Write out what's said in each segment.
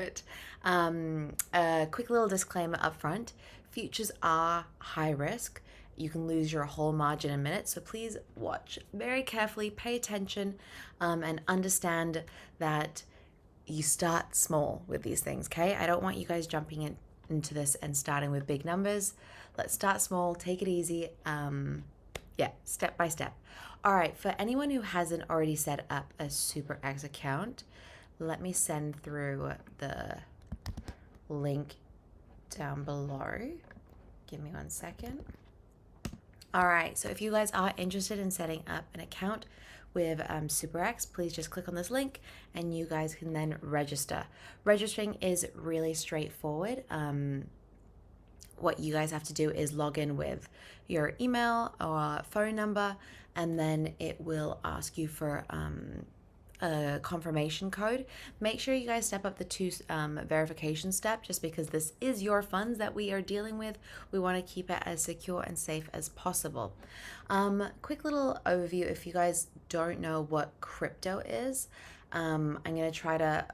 it. A quick little disclaimer up front. Futures are high risk. You can lose your whole margin in a minute. So please watch very carefully, pay attention, and understand that you start small with these things, okay? I don't want you guys jumping into this and starting with big numbers. Let's start small, take it easy. Step by step. All right, for anyone who hasn't already set up a SuperEx account, let me send through the link down below. Give me 1 second. All right, so if you guys are interested in setting up an account with SuperEx, please just click on this link and you guys can then register. Registering is really straightforward. What you guys have to do is log in with your email or phone number, and then it will ask you for a confirmation code. Make sure you guys step up the 2 verification step, just because this is your funds that we are dealing with. We want to keep it as secure and safe as possible. Quick little overview, if you guys don't know what crypto is, I'm going to try to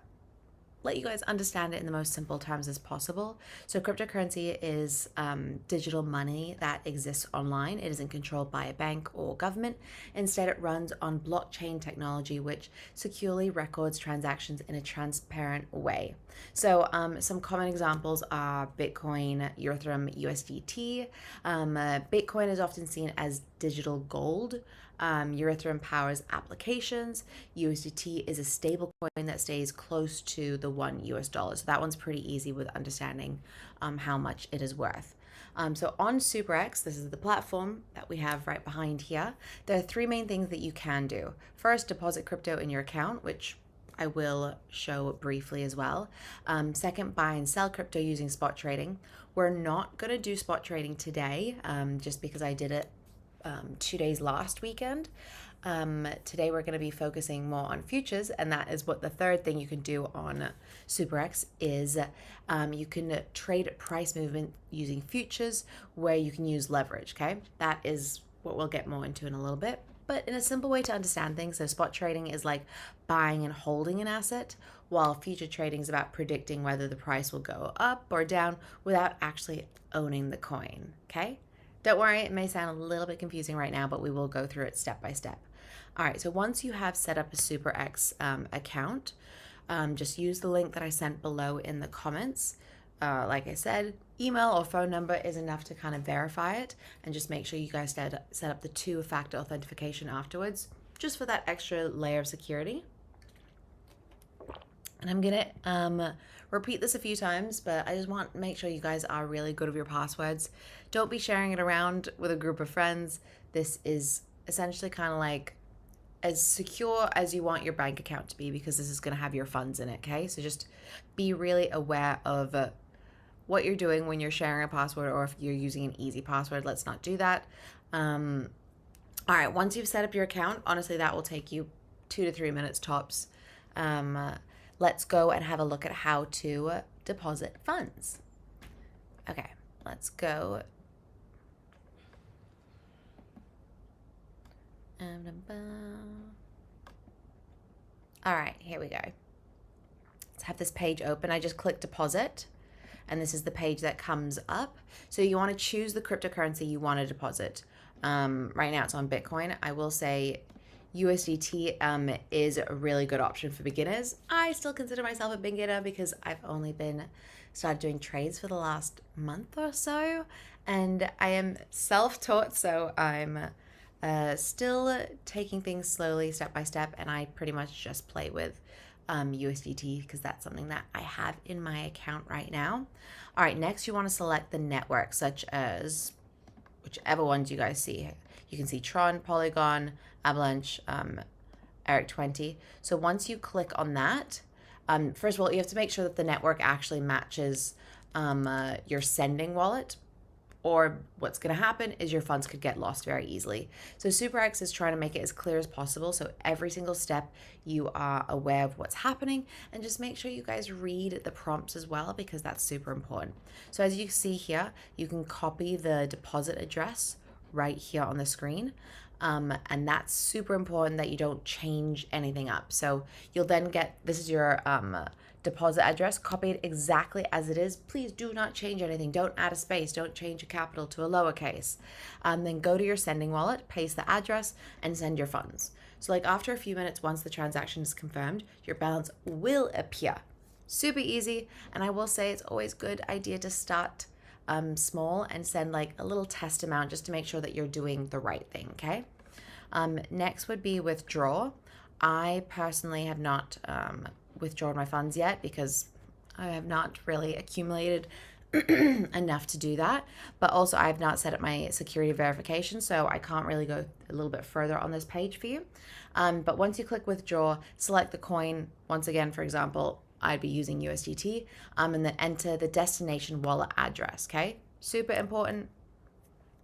let you guys understand it in the most simple terms as possible. So cryptocurrency is digital money that exists online. It isn't controlled by a bank or government. Instead, it runs on blockchain technology, which securely records transactions in a transparent way. So some common examples are Bitcoin, Ethereum, USDT. Bitcoin is often seen as digital gold. Ethereum powers applications. USDT is a stable coin that stays close to the $1 So that one's pretty easy with understanding how much it is worth. So on SuperEx, this is the platform that we have right behind here. There are 3 main things that you can do. First, deposit crypto in your account, which I will show briefly as well. Second, buy and sell crypto using spot trading. We're not going to do spot trading today, just because I did it 2 days last weekend. Today we're going to be focusing more on futures, and that is what the third thing you can do on SuperEx is. You can trade price movement using futures, where you can use leverage. Okay, that is what we'll get more into in a little bit, but in a simple way to understand things. So spot trading is like buying and holding an asset, while future trading is about predicting whether the price will go up or down without actually owning the coin. Okay, don't worry, it may sound a little bit confusing right now, but we will go through it step by step. All right, so once you have set up a SuperEx account, just use the link that I sent below in the comments. Like I said, email or phone number is enough to kind of verify it, and just make sure you guys set up the 2-factor authentication afterwards, just for that extra layer of security. And I'm gonna repeat this a few times, but I just want to make sure you guys are really good with your passwords. Don't be sharing it around with a group of friends. This is essentially kind of like as secure as you want your bank account to be, because this is going to have your funds in it, okay? So just be really aware of what you're doing when you're sharing a password, or if you're using an easy password. Let's not do that. All right, once you've set up your account, honestly, that will take you 2 to 3 minutes tops. Let's go and have a look at how to deposit funds. Okay, let's go. All right, here we go. Let's have this page open. I just click deposit, and this is the page that comes up. So you want to choose the cryptocurrency you want to deposit. Right now it's on Bitcoin. I will say USDT is a really good option for beginners. I still consider myself a beginner because I've only started doing trades for the last month or so, and I am self-taught, so I'm still taking things slowly, step by step, and I pretty much just play with USDT because that's something that I have in my account right now. All right, next you want to select the network, such as whichever ones you guys see. You can see Tron, Polygon, Avalanche, Eric20. So once you click on that, first of all, you have to make sure that the network actually matches your sending wallet, or what's going to happen is your funds could get lost very easily. So SuperEx is trying to make it as clear as possible, so every single step you are aware of what's happening, and just make sure you guys read the prompts as well, because that's super important. So as you see here, you can copy the deposit address right here on the screen, and that's super important that you don't change anything up. So you'll then get, this is your deposit address, copy it exactly as it is. Please do not change anything. Don't add a space. Don't change a capital to a lowercase. Then go to your sending wallet, paste the address, and send your funds. So like after a few minutes, once the transaction is confirmed, your balance will appear. Super easy. And I will say it's always a good idea to start small and send like a little test amount just to make sure that you're doing the right thing, okay? Next would be withdraw. I personally have not withdrawn my funds yet because I have not really accumulated enough to do that. But also I have not set up my security verification, so I can't really go a little bit further on this page for you. But once you click withdraw, select the coin. Once again, for example, I'd be using USDT, and then enter the destination wallet address, okay? Super important.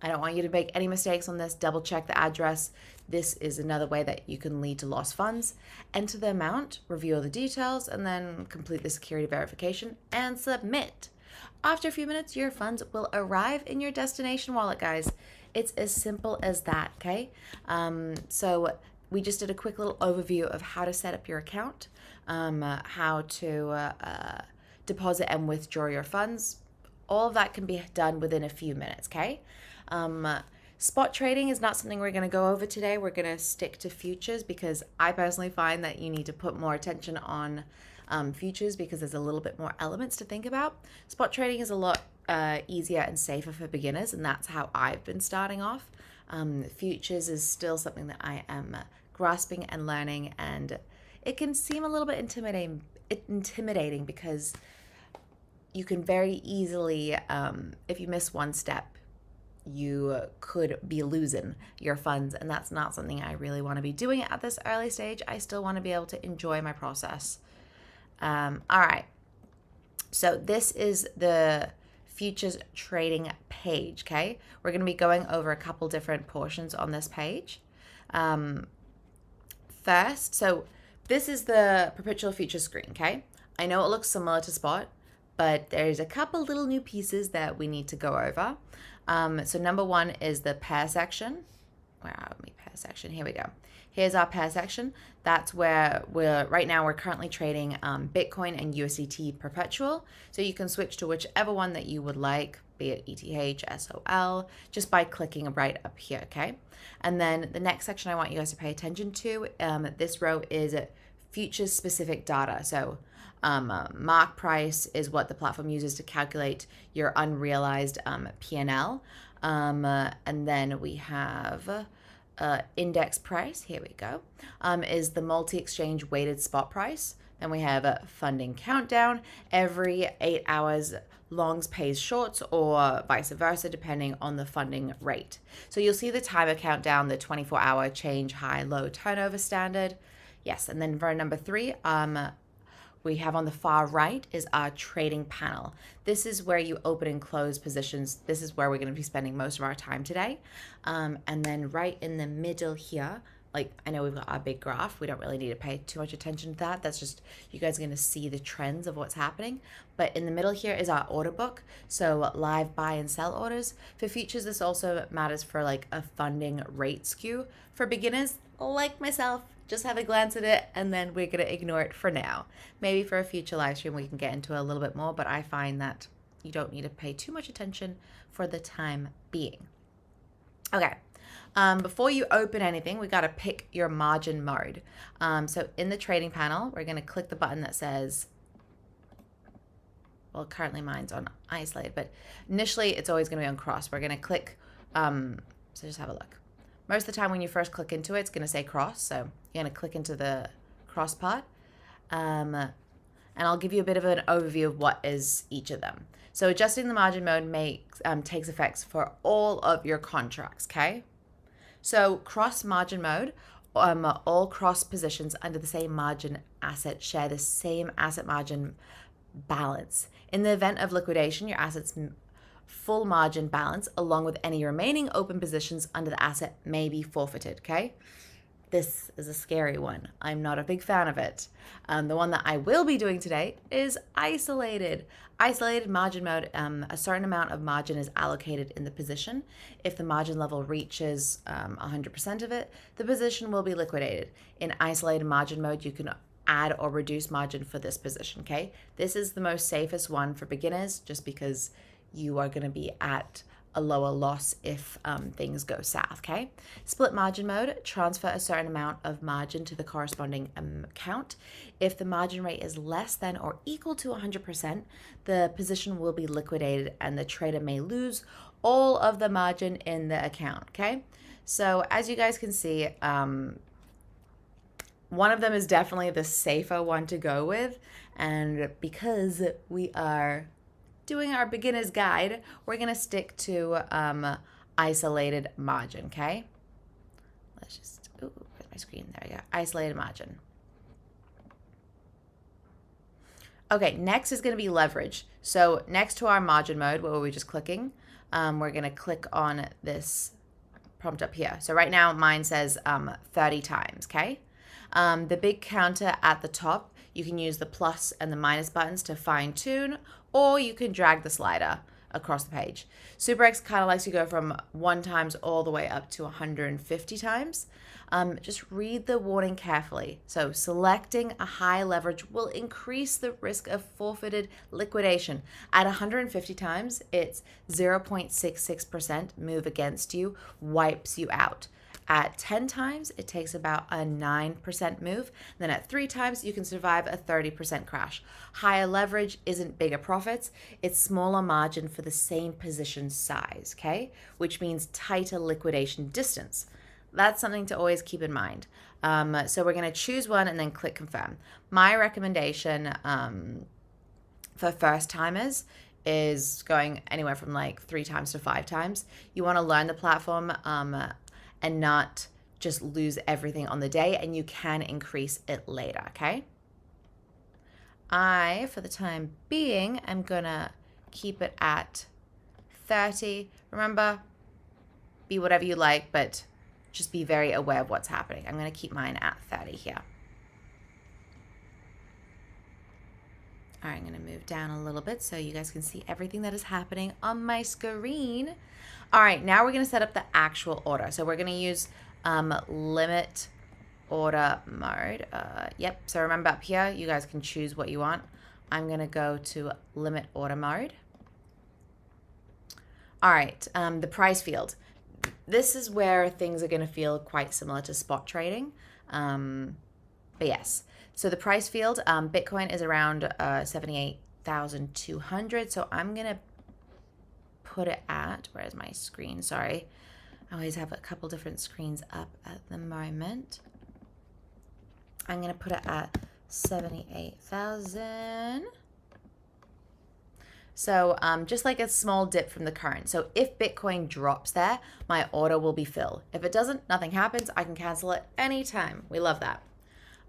I don't want you to make any mistakes on this. Double check the address. This is another way that you can lead to lost funds. Enter the amount, review all the details, and then complete the security verification and submit. After a few minutes, your funds will arrive in your destination wallet, guys. It's as simple as that, okay? So we just did a quick little overview of how to set up your account, how to deposit and withdraw your funds. All of that can be done within a few minutes, okay? Spot trading is not something we're going to go over today. We're going to stick to futures because I personally find that you need to put more attention on futures because there's a little bit more elements to think about. Spot trading is a lot easier and safer for beginners, and that's how I've been starting off. Futures is still something that I am grasping and learning, and it can seem a little bit intimidating because you can very easily, if you miss one step, you could be losing your funds, and that's not something I really want to be doing at this early stage. I still want to be able to enjoy my process. All right, so this is the futures trading page, okay? We're going to be going over a couple different portions on this page. First, so this is the Perpetual futures screen, okay? I know it looks similar to spot, but there's a couple little new pieces that we need to go over. So number one is the pair section. Where are we? Pair section. Here we go. Here's our pair section. That's where right now we're currently trading Bitcoin and USDT Perpetual. So you can switch to whichever one that you would like, be it ETH, SOL, just by clicking right up here, okay? And then the next section I want you guys to pay attention to, this row is futures specific data. So mark price is what the platform uses to calculate your unrealized P&L. And then we have index price, here we go, is the multi-exchange weighted spot price. Then we have a funding countdown. Every 8 hours, longs pays shorts or vice versa, depending on the funding rate. So you'll see the timer countdown, the 24-hour change, high, low turnover standard. Yes, and then for number three, we have on the far right is our trading panel. This is where you open and close positions. This is where we're going to be spending most of our time today. And then right in the middle here, like I know we've got our big graph. We don't really need to pay too much attention to that. That's just, you guys are going to see the trends of what's happening. But in the middle here is our order book. So live buy and sell orders. For futures, this also matters for like a funding rate skew. For beginners like myself, just have a glance at it, and then we're going to ignore it for now. Maybe for a future live stream we can get into a little bit more, but I find that you don't need to pay too much attention for the time being. Okay, before you open anything, we got to pick your margin mode. So in the trading panel, we're going to click the button that says, well, currently mine's on isolated, but initially it's always going to be on cross. We're going to click, so just have a look. Most of the time when you first click into it, it's going to say cross. So you're going to click into the cross part. And I'll give you a bit of an overview of what is each of them. So adjusting the margin mode takes effects for all of your contracts, okay? So cross margin mode, all cross positions under the same margin asset share the same asset margin balance. In the event of liquidation, your assets full margin balance along with any remaining open positions under the asset may be forfeited, okay? This is a scary one. I'm not a big fan of it. The one that I will be doing today is isolated. Isolated margin mode, a certain amount of margin is allocated in the position. If the margin level reaches 100% of it, the position will be liquidated. In isolated margin mode, you can add or reduce margin for this position, okay? This is the most safest one for beginners just because you are going to be at a lower loss if things go south, okay? Split margin mode, transfer a certain amount of margin to the corresponding account. If the margin rate is less than or equal to 100%, the position will be liquidated and the trader may lose all of the margin in the account, okay? So as you guys can see, one of them is definitely the safer one to go with, and because we are doing our beginner's guide, we're going to stick to isolated margin, okay? Let's just, ooh, where's my screen? There we go. Isolated margin. Okay, next is going to be leverage. So next to our margin mode, where we're just clicking, we're going to click on this prompt up here. So right now mine says 30 times, okay? The big counter at the top, you can use the plus and the minus buttons to fine tune, or you can drag the slider across the page. SuperEx kind of likes to go from 1 times all the way up to 150 times. Just read the warning carefully. So selecting a high leverage will increase the risk of forfeited liquidation. At 150 times, it's 0.66% move against you, wipes you out. At 10 times, it takes about a 9% move. Then at 3 times, you can survive a 30% crash. Higher leverage isn't bigger profits. It's smaller margin for the same position size, okay? Which means tighter liquidation distance. That's something to always keep in mind. So we're going to choose one and then click confirm. My recommendation for first timers is going anywhere from like 3 times to 5 times. You want to learn the platform and not just lose everything on the day, and you can increase it later, okay? I, for the time being, am gonna keep it at 30. Remember, be whatever you like, but just be very aware of what's happening. I'm gonna keep mine at 30 here. All right, I'm gonna move down a little bit so you guys can see everything that is happening on my screen. All right, now we're gonna set up the actual order. So we're gonna use limit order mode. Yep, so remember up here, you guys can choose what you want. I'm gonna go to limit order mode. All right, the price field. This is where things are gonna feel quite similar to spot trading. But yes, so the price field, Bitcoin is around 78,200. So I'm gonna put it at, where's my screen? Sorry. I always have a couple different screens up at the moment. I'm going to put it at 78,000. So just like a small dip from the current. So if Bitcoin drops there, my order will be filled. If it doesn't, nothing happens. I can cancel it anytime. We love that.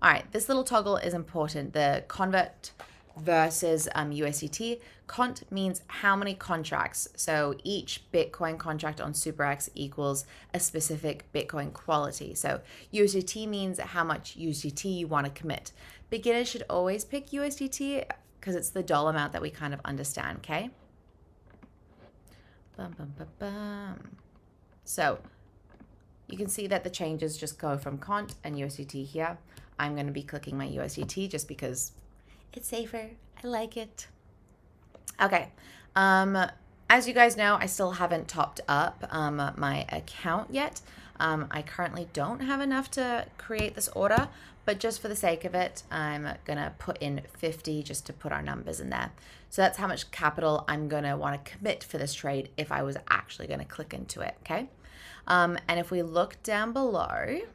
All right, this little toggle is important. The convert versus USDT. Cont means how many contracts. So each Bitcoin contract on SuperEx equals a specific Bitcoin quality. So USDT means how much USDT you want to commit. Beginners should always pick USDT because it's the dollar amount that we kind of understand, okay? So you can see that the changes just go from Cont and USDT here. I'm going to be clicking my USDT just because it's safer. I like it. Okay. As you guys know, I still haven't topped up my account yet. I currently don't have enough to create this order, but just for the sake of it, I'm going to put in 50 just to put our numbers in there. So that's how much capital I'm going to want to commit for this trade if I was actually going to click into it, okay? And if we look down below, let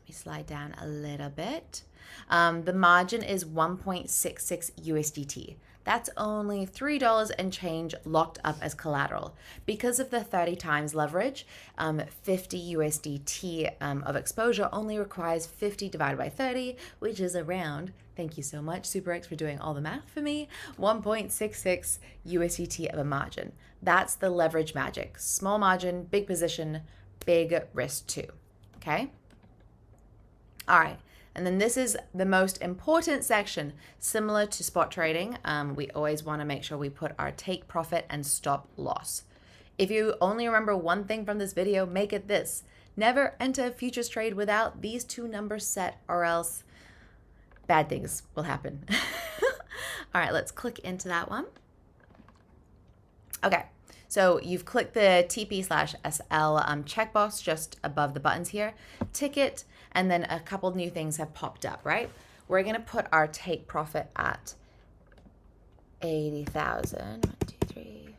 me slide down a little bit. The margin is 1.66 USDT. That's only $3 and change locked up as collateral. Because of the 30 times leverage, 50 USDT of exposure only requires 50 divided by 30, which is around, thank you so much, SuperEx, for doing all the math for me, 1.66 USDT of a margin. That's the leverage magic. Small margin, big position, big risk too, okay? All right. And then this is the most important section. Similar to spot trading, we always want to make sure we put our take profit and stop loss. If you only remember one thing from this video, make it this. Never enter a futures trade without these two numbers set, or else bad things will happen. All right, let's click into that one. Okay, so you've clicked the TP/SL checkbox just above the buttons here, ticket, and then a couple new things have popped up, right? We're gonna put our take profit at 80,000. 1, 2, 3.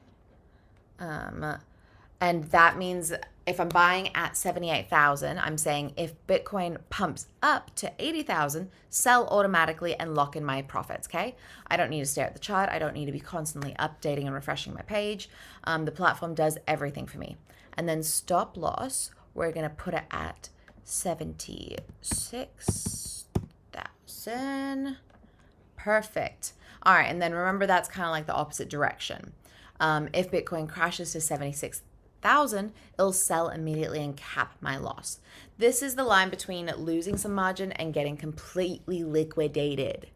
And that means if I'm buying at 78,000, I'm saying if Bitcoin pumps up to 80,000, sell automatically and lock in my profits, okay? I don't need to stare at the chart. I don't need to be constantly updating and refreshing my page. The platform does everything for me. And then stop loss, we're gonna put it at 76,000. Perfect. All right, and then remember that's kind of like the opposite direction. If Bitcoin crashes to 76,000, it'll sell immediately and cap my loss. This is the line between losing some margin and getting completely liquidated.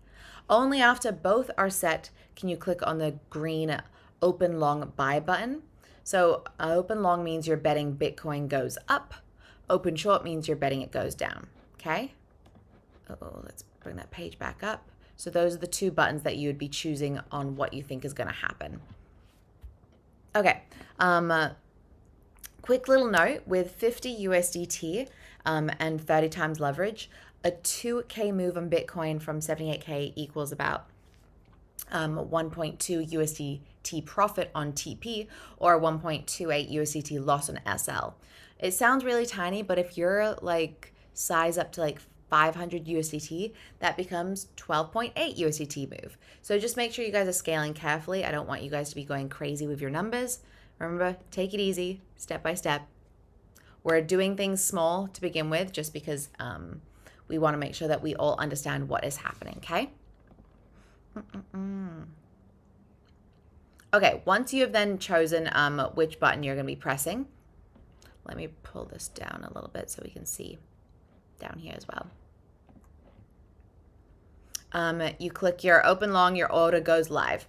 Only after both are set can you click on the green open long buy button. So open long means you're betting Bitcoin goes up. Open short means you're betting it goes down, okay? Let's bring that page back up. So those are the two buttons that you would be choosing on what you think is gonna happen. Okay, quick little note, with 50 USDT and 30 times leverage, a 2K move on Bitcoin from 78K equals about 1.2 USDT profit on TP or 1.28 USDT loss on SL. It sounds really tiny, but if you're like size up to like 500 USDT, that becomes 12.8 USDT move. So just make sure you guys are scaling carefully. I don't want you guys to be going crazy with your numbers. Remember, take it easy, step by step. We're doing things small to begin with just because we want to make sure that we all understand what is happening, okay? Okay, once you have then chosen which button you're going to be pressing, let me pull this down a little bit so we can see down here as well. You click your open long, your order goes live.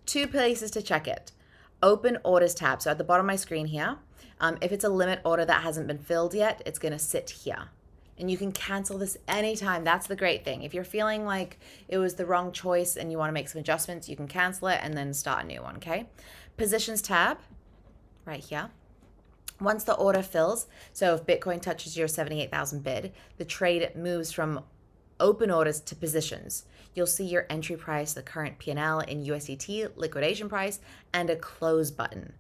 Two places to check it. Open orders tab. So at the bottom of my screen here, if it's a limit order that hasn't been filled yet, it's going to sit here. And you can cancel this anytime. That's the great thing. If you're feeling like it was the wrong choice and you want to make some adjustments, you can cancel it and then start a new one, okay? Positions tab, right here. Once the order fills, so if Bitcoin touches your 78,000 bid, the trade moves from open orders to positions. You'll see your entry price, the current P&L in USDT, liquidation price, and a close button.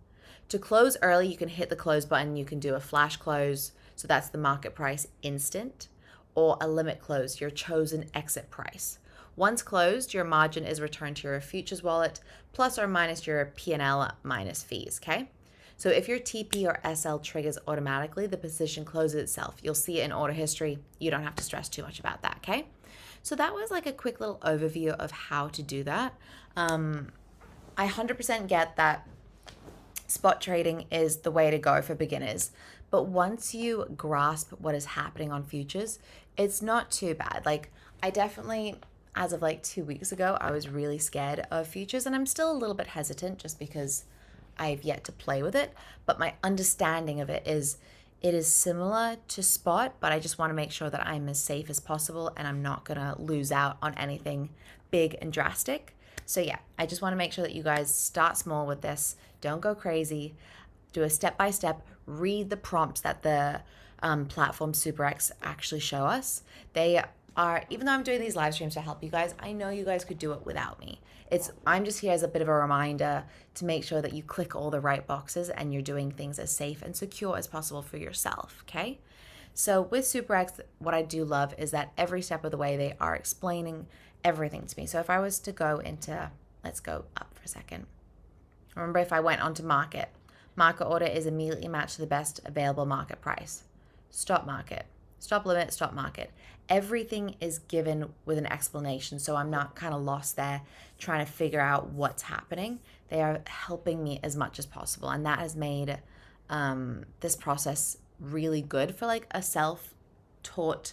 To close early, you can hit the close button. You can do a flash close, so that's the market price instant, or a limit close, your chosen exit price. Once closed, your margin is returned to your futures wallet, plus or minus your P&L minus fees, okay? So if your TP or SL triggers automatically, the position closes itself. You'll see it in order history. You don't have to stress too much about that, okay? So that was like a quick little overview of how to do that. I 100% get that spot trading is the way to go for beginners. But once you grasp what is happening on futures, it's not too bad. Like I definitely, as of like 2 weeks ago, I was really scared of futures, and I'm still a little bit hesitant just because I've yet to play with it, but my understanding of it is similar to spot, but I just want to make sure that I'm as safe as possible and I'm not gonna lose out on anything big and drastic. So yeah, I just want to make sure that you guys start small with this. Don't go crazy. Do a step-by-step, read the prompts that the platform SuperEx actually show us. They are, even though I'm doing these live streams to help you guys, I know you guys could do it without me. I'm just here as a bit of a reminder to make sure that you click all the right boxes and you're doing things as safe and secure as possible for yourself, okay? So with SuperEx, what I do love is that every step of the way they are explaining everything to me. So if I was to go into, let's go up for a second. Remember, if I went onto market order is immediately matched to the best available market price. Stop market, stop limit, stop market. Everything is given with an explanation, so I'm not kind of lost there trying to figure out what's happening. They are helping me as much as possible, and that has made this process really good for like a self-taught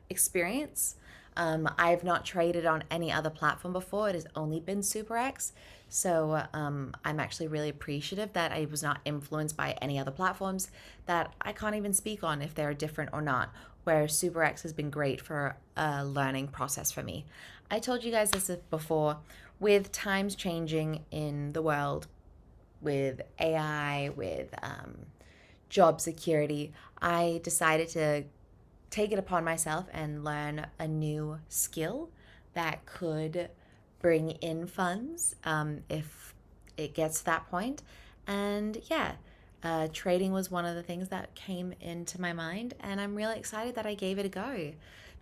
experience. I've not traded on any other platform before. It has only been SuperEx. So I'm actually really appreciative that I was not influenced by any other platforms that I can't even speak on if they're different or not, where SuperEx has been great for a learning process for me. I told you guys this before. With times changing in the world, with AI, with job security, I decided to take it upon myself and learn a new skill that could bring in funds if it gets to that point. And yeah, trading was one of the things that came into my mind, and I'm really excited that I gave it a go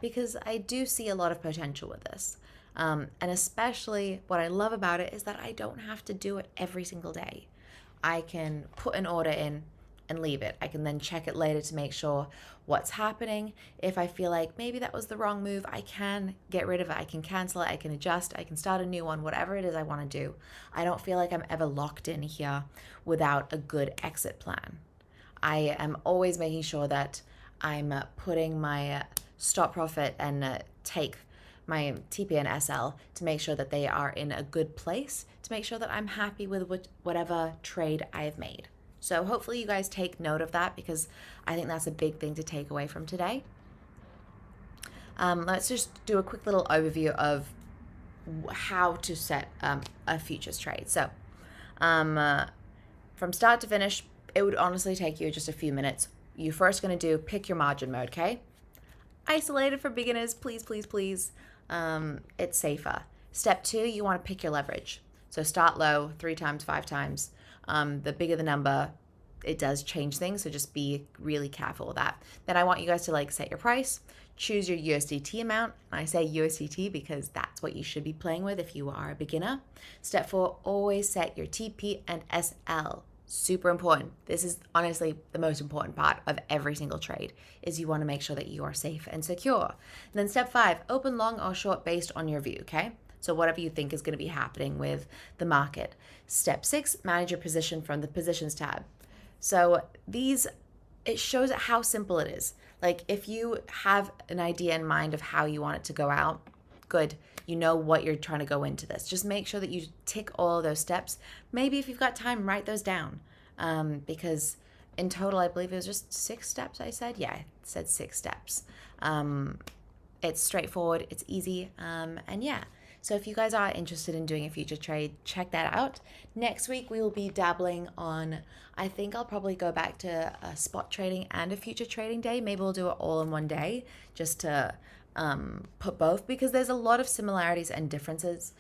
because I do see a lot of potential with this. And especially what I love about it is that I don't have to do it every single day. I can put an order in and leave it. I can then check it later to make sure what's happening. If I feel like maybe that was the wrong move, I can get rid of it. I can cancel it. I can adjust. I can start a new one, whatever it is I want to do. I don't feel like I'm ever locked in here without a good exit plan. I am always making sure that I'm putting my stop profit and take my TP and SL to make sure that they are in a good place, to make sure that I'm happy with whatever trade I have made. So hopefully you guys take note of that because I think that's a big thing to take away from today. Let's just do a quick little overview of how to set a futures trade. So from start to finish, it would honestly take you just a few minutes. You're first going to do pick your margin mode, okay? Isolated for beginners, please, please, please. It's safer. Step 2, you want to pick your leverage. So start low, 3 times, 5 times. The bigger the number, it does change things, so just be really careful with that. Then I want you guys to set your price, choose your USDT amount. And I say USDT because that's what you should be playing with if you are a beginner. Step 4, always set your TP and SL. Super important. This is honestly the most important part of every single trade, is you want to make sure that you are safe and secure. And then step 5, open long or short based on your view, okay? So whatever you think is going to be happening with the market. Step 6, manage your position from the positions tab. So it shows how simple it is. If you have an idea in mind of how you want it to go out, good. You know what you're trying to go into this. Just make sure that you tick all of those steps. Maybe if you've got time, write those down. Because in total, I believe it was just 6 steps I said. Yeah, I said 6 steps. It's straightforward. It's easy. And yeah. So if you guys are interested in doing a future trade, check that out. Next week, we will be dabbling on, I think I'll probably go back to a spot trading and a future trading day. Maybe we'll do it all in one day just to put both, because there's a lot of similarities and differences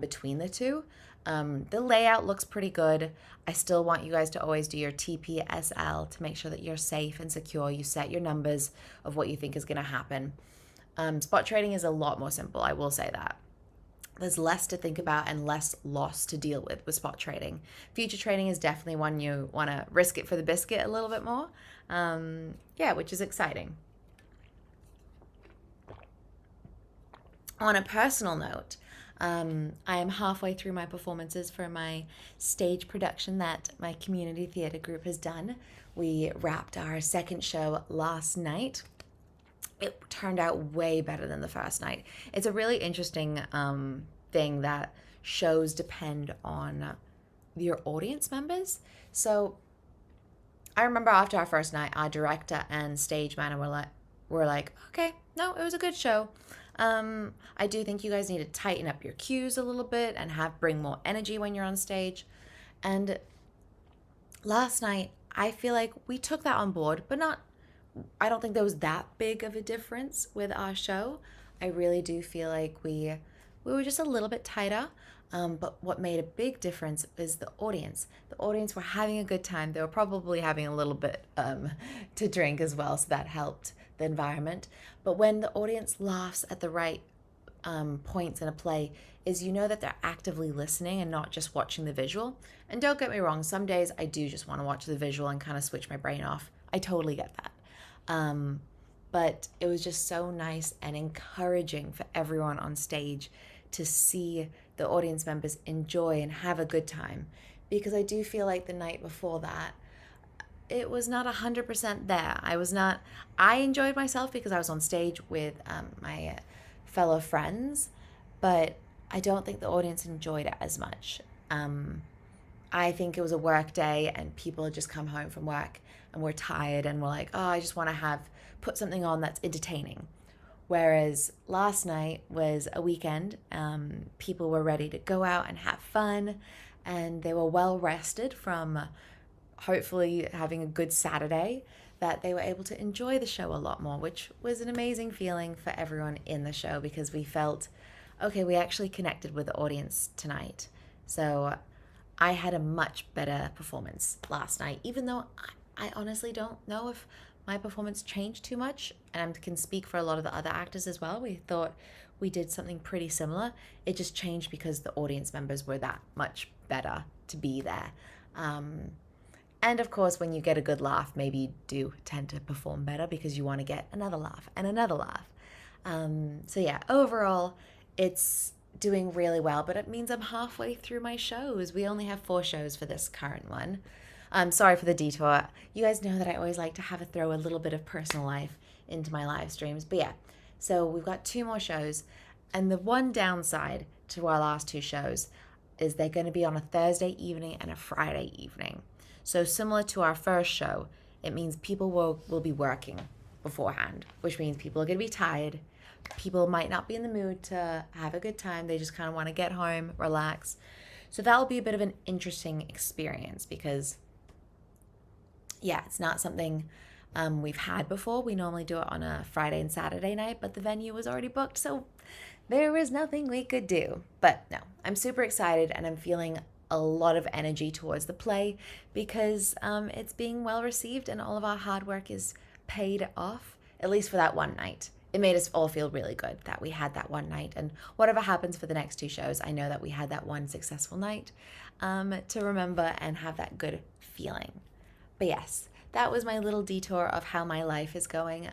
between the two. The layout looks pretty good. I still want you guys to always do your TPSL to make sure that you're safe and secure. You set your numbers of what you think is going to happen. Spot trading is a lot more simple, I will say that. There's less to think about and less loss to deal with spot trading. Future trading is definitely one you want to risk it for the biscuit a little bit more. Which is exciting. On a personal note, I am halfway through my performances for my stage production that my community theater group has done. We wrapped our second show last night. It turned out way better than the first night. It's a really interesting thing that shows depend on your audience members. So I remember after our first night, our director and stage manager were like, okay, no, it was a good show. I do think you guys need to tighten up your cues a little bit and bring more energy when you're on stage. And last night, I feel like we took that on board, but I don't think there was that big of a difference with our show. I really do feel like we were just a little bit tighter. But what made a big difference is the audience. The audience were having a good time. They were probably having a little bit to drink as well, so that helped the environment. But when the audience laughs at the right points in a play, is you know that they're actively listening and not just watching the visual. And don't get me wrong, some days I do just want to watch the visual and kind of switch my brain off. I totally get that. But it was just so nice and encouraging for everyone on stage to see the audience members enjoy and have a good time, because I do feel like the night before that, it was not 100% there. I enjoyed myself because I was on stage with my fellow friends, but I don't think the audience enjoyed it as much. I think it was a work day and people had just come home from work and were tired and were like, oh, I just want to put something on that's entertaining. Whereas last night was a weekend, people were ready to go out and have fun, and they were well rested from hopefully having a good Saturday, that they were able to enjoy the show a lot more, which was an amazing feeling for everyone in the show, because we felt, okay, we actually connected with the audience tonight. So I had a much better performance last night, even though I honestly don't know if my performance changed too much, and I can speak for a lot of the other actors as well. We thought we did something pretty similar. It just changed because the audience members were that much better to be there. And of course, when you get a good laugh, maybe you do tend to perform better because you want to get another laugh and another laugh. So yeah, overall, it's doing really well, but it means I'm halfway through my shows. We only have 4 shows for this current one. I'm sorry for the detour. You guys know that I always like to throw a little bit of personal life into my live streams. But yeah, so we've got 2 more shows. And the one downside to our last 2 shows is they're going to be on a Thursday evening and a Friday evening. So similar to our first show, it means people will be working beforehand, which means people are going to be tired. People might not be in the mood to have a good time. They just kind of want to get home, relax. So that'll be a bit of an interesting experience because, yeah, it's not something we've had before. We normally do it on a Friday and Saturday night, but the venue was already booked, so there was nothing we could do. But no, I'm super excited, and I'm feeling a lot of energy towards the play because it's being well received and all of our hard work is paid off, at least for that one night. It made us all feel really good that we had that one night, and whatever happens for the next 2 shows, I know that we had that one successful night to remember and have that good feeling. But yes, that was my little detour of how my life is going.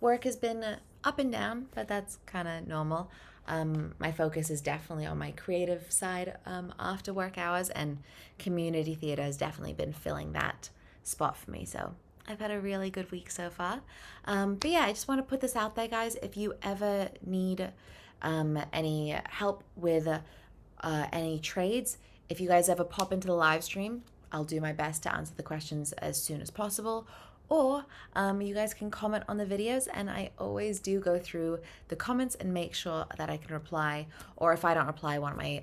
Work has been up and down, but that's kind of normal. My focus is definitely on my creative side after work hours, and community theater has definitely been filling that spot for me. So I've had a really good week so far. But yeah, I just want to put this out there, guys. If you ever need any help with any trades, if you guys ever pop into the live stream, I'll do my best to answer the questions as soon as possible. Or you guys can comment on the videos, and I always do go through the comments and make sure that I can reply. Or if I don't reply, one of my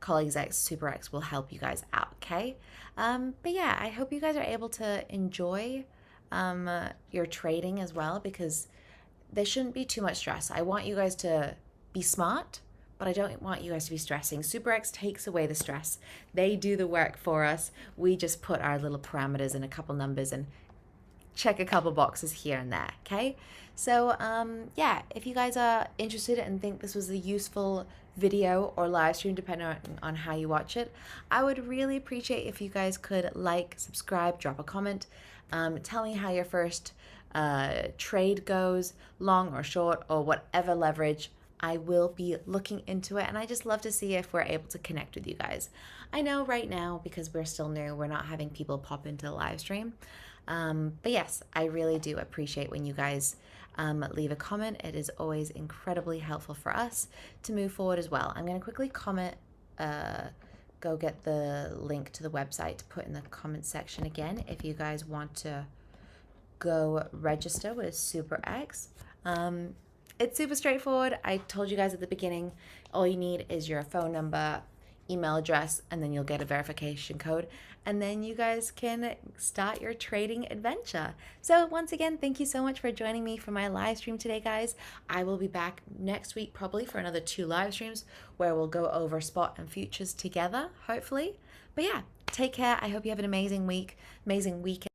colleagues at SuperEx will help you guys out, okay? But yeah, I hope you guys are able to enjoy your trading as well, because there shouldn't be too much stress. I want you guys to be smart, but I don't want you guys to be stressing. SuperEx takes away the stress. They do the work for us. We just put our little parameters and a couple numbers and check a couple boxes here and there, okay? So yeah, if you guys are interested and think this was a useful video or live stream, depending on how you watch it, I would really appreciate if you guys could like, subscribe, drop a comment, tell me how your first trade goes, long or short or whatever leverage. I will be looking into it, and I just love to see if we're able to connect with you guys. I know right now, because we're still new, we're not having people pop into the live stream. But yes, I really do appreciate when you guys leave a comment. It is always incredibly helpful for us to move forward as well. I'm going to quickly go get the link to the website to put in the comment section again if you guys want to go register with SuperEx. It's super straightforward. I told you guys at the beginning, all you need is your phone number, email address, and then you'll get a verification code, and then you guys can start your trading adventure. So once again, thank you so much for joining me for my live stream today, guys. I will be back next week probably for another 2 live streams where we'll go over spot and futures together, hopefully. But yeah, take care. I hope you have an amazing week, amazing weekend.